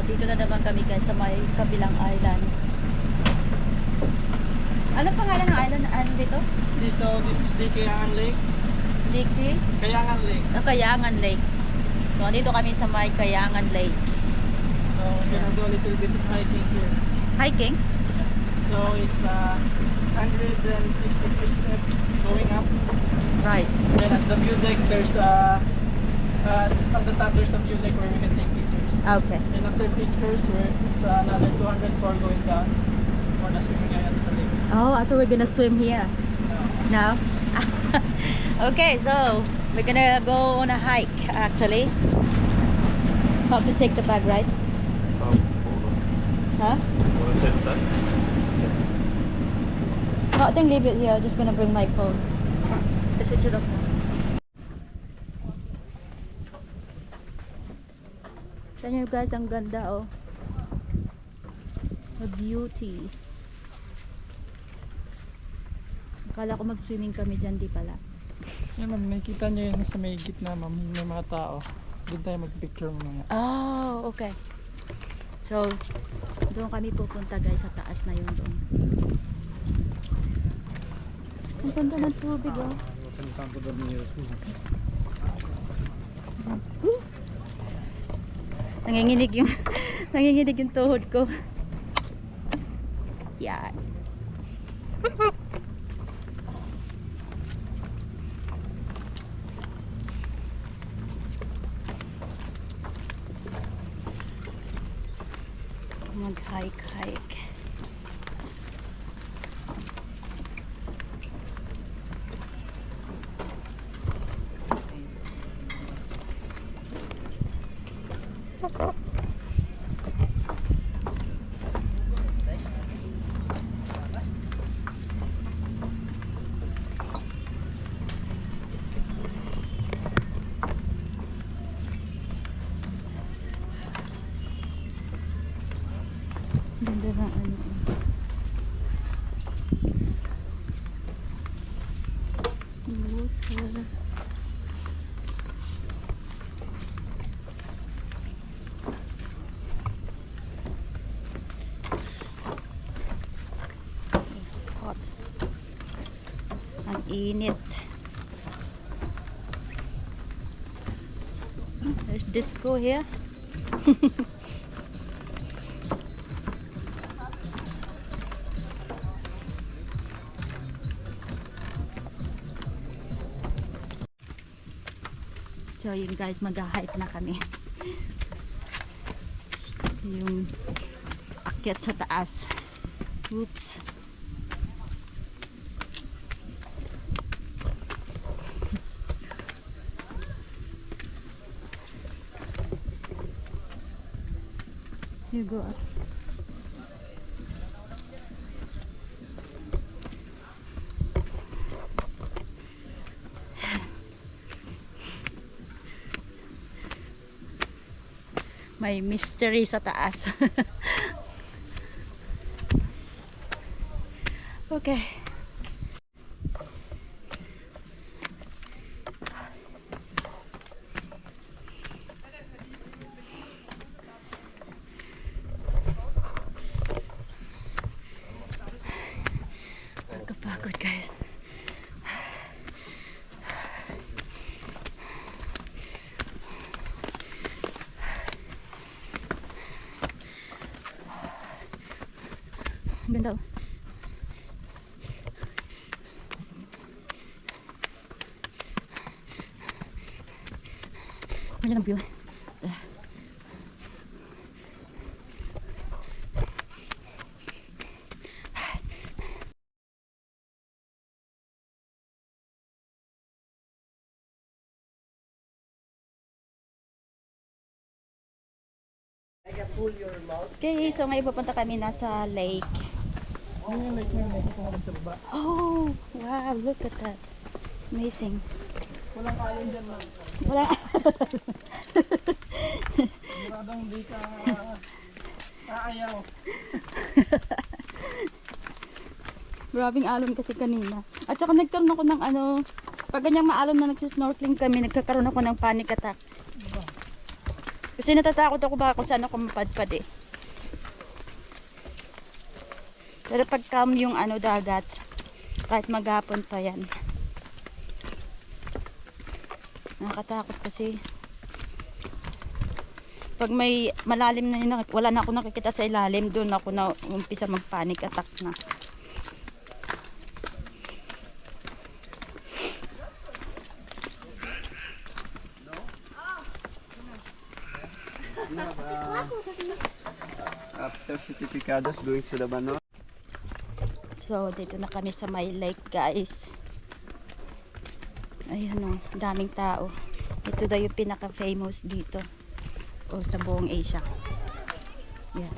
dito na naman kami guys sa may kabilang island. Ano pangalan ng island? Ano dito? This is the Kayangan Lake. Diki? Kayangan Lake. Kayangan Lake. So, dito kami sa may Kayangan Lake. So we're gonna do a little bit of hiking here. Hiking? So it's 163 steps going up. Right. Then at the view deck, there's at the top there's a view deck where we can take pictures. Okay. And after pictures, it's another 204 going down for the swimming area at the lake. Oh, I thought we're gonna swim here. No? Okay, so we're gonna go on a hike actually. Have to take the bag, right? Huh? Want to take that? No, I think leave it here. I'm just gonna bring my phone. Just switch it off. Tignan nyo guys, ang ganda oh. A beauty. Akala ko mag-swimming kami dyan, di pala. Yan ma'am, nakikita nyo yun sa may gitna ma'am, may mga tao. Doon tayo mag-picture muna. Oh, okay. So, doon kami pupunta guys sa taas na yun doon. Ang ganda ng tubig oh. Nanginginig yung nanginginig yung tuhod ko. Yan. Mag-hike. Ganda ng ano. Water. Hot. Ang init. There's disco here. So yun guys, mag-hike na kami. Yung akyat sa taas. Oops. You go up. May mystery sa taas. Okay. Pagod guys. Ganda. Ganda ng view. Okay, so ngayon pupunta kami nasa lake. Oh, wow, look at that. Amazing. Walang alon dyan ma'am. Wala. Maradang di ka aayaw. Grabing alon kasi kanina. At saka nagkaroon ako ng ano, pag ganyang maalon na nagsisnorkeling kami, nagkakaroon ako ng panic attack. Kasi natatakot ako baka kung saan ako mapadpad eh. Pero pag calm yung ano dagat, kahit maghapon pa yan. Nakakatakot kasi. Pag may malalim na yun, wala na ako nakikita sa ilalim, doon ako na umpisa mag-panic attack na. After certificados going to the Bano. So, dito na kami sa my lake, guys. Ayan o, daming tao. Ito daw yung pinaka-famous dito. O sa buong Asia. Yan.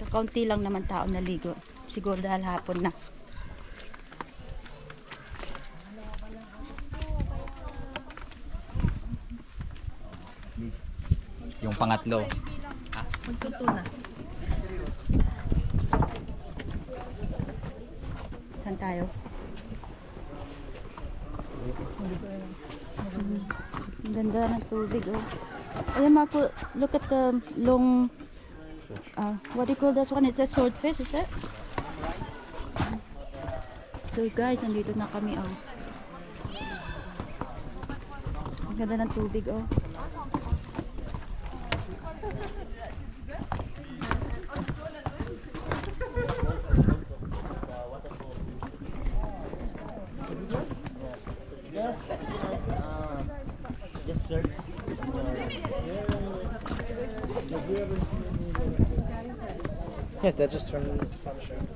Kaunti lang naman tao naligo. Siguro dahil hapon na. Yung pangatlo. Magtutuna. Saan tayo? Ang ganda ng tubig, oh. Ayan, Marco, look at the long, what do you call that one? Is that swordfish, is it? So guys, nandito na kami, oh. Ang ganda ng tubig, oh. Yes, sir. Yeah, that's just from the sunshine.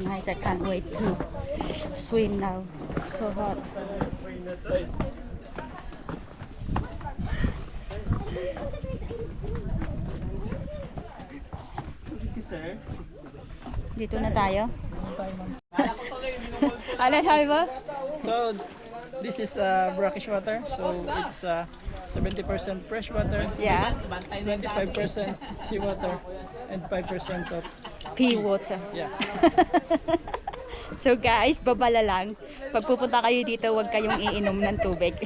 Nice, I can't wait to swim now. So hot. Dito na tayo. Alin, sabi mo? So, this is brackish water. So, it's 70% fresh water, Yeah. 25% seawater, and 5% of Pea water. yeah. So guys, babala lang. Pag pupunta kayo dito, huwag kayong iinom ng tubig.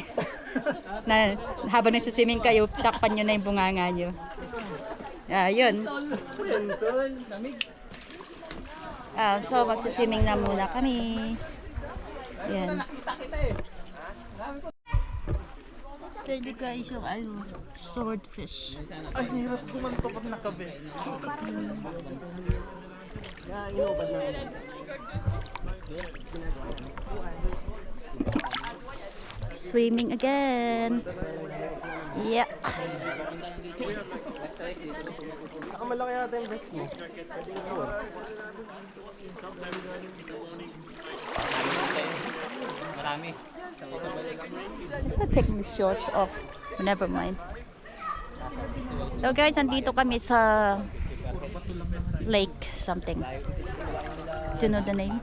Na habang nagsuswimming kayo, takpan nyo na yung bunganga nyo. Yun. So magsuswimming na muna kami. Yan. Pwede guys yung swordfish. Ay, hirap kumanto pag nakabes. Swimming again. Yeah. Saka malaki yata yung best mo. Marami. I'll take my shorts off. Never mind. So guys, andito kami sa lake something. Do you know the name?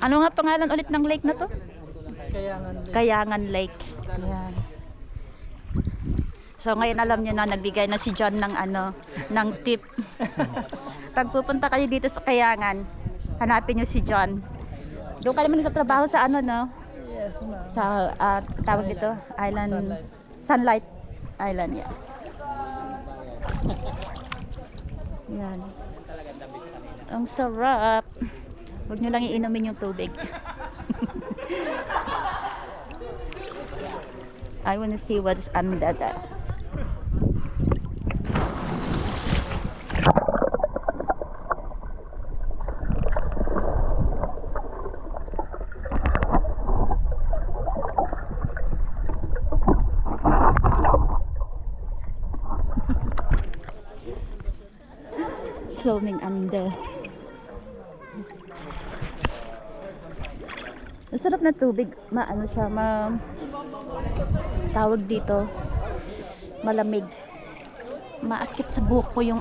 Ano nga pangalan ulit ng lake na to? Kayangan Lake. Yan. So ngayon alam niyo na nagbigay na si John ng ng tip. Pag pupunta kayo dito sa Kayangan, hanapin niyo si John. Doon ka naman nagtatrabaho sa no? Yes, ma'am. Sa tawag dito, Island Sunlight Island, yeah. Yan. Ang sarap. Huwag nyo lang iinumin yung tubig. I wanna see what's under that. Filming under. Ang sarap na tubig, siya, tawag dito, malamig. Maakit sa buhok ko yung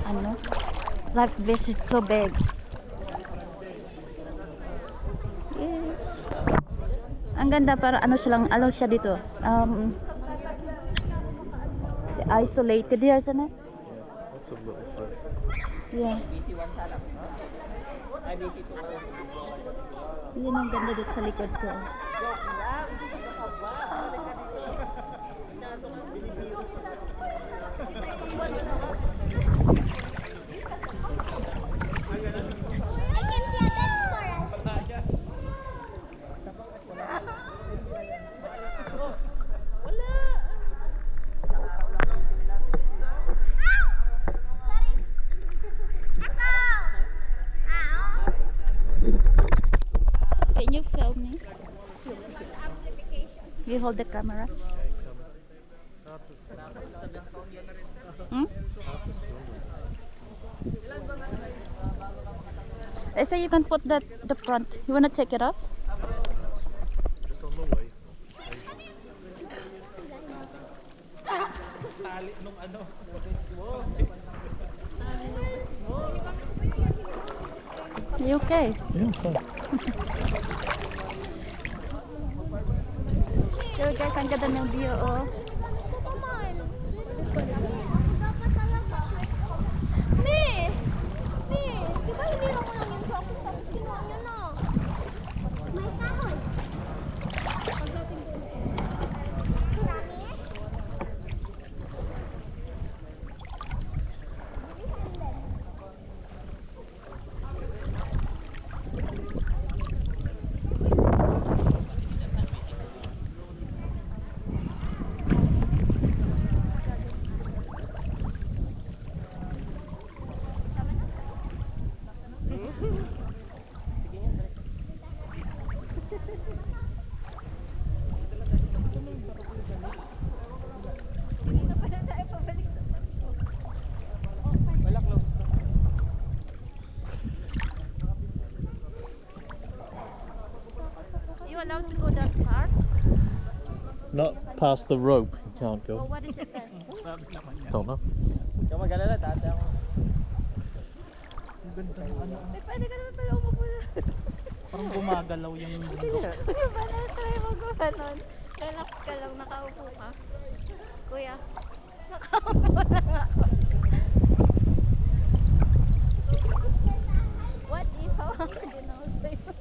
like this is so big. Yes. Ang ganda, para silang, siya dito. Isolated here, isn't it? lots of little fish. Yeah. Yan ang ganda dito sa likod ko. Can you film me? You hold the camera. Hmm? I say you can put the front. You wanna take it off? Just on the way. You okay? Yeah, fine. So guys, ang ganda ng view, oh. You allowed to go that far? Not past the rope, you can't Oh, go. what is it then? Don't know. Ikaw mag-alala, dati ako. Pwede ka naman pala umupo na. Parang gumagalaw yung bundok. Kuya, paano try mo gano'n? Relax ka lang, nakaupo ka. Kuya, nakaupo lang ako. What if hawak ko din ako sa'yo?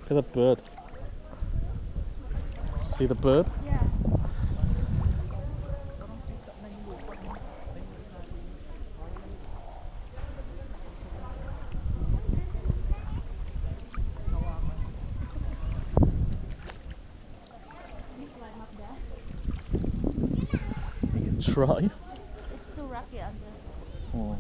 Look at that bird. See the bird? Yeah. You can try. It's too rocky under. Oh.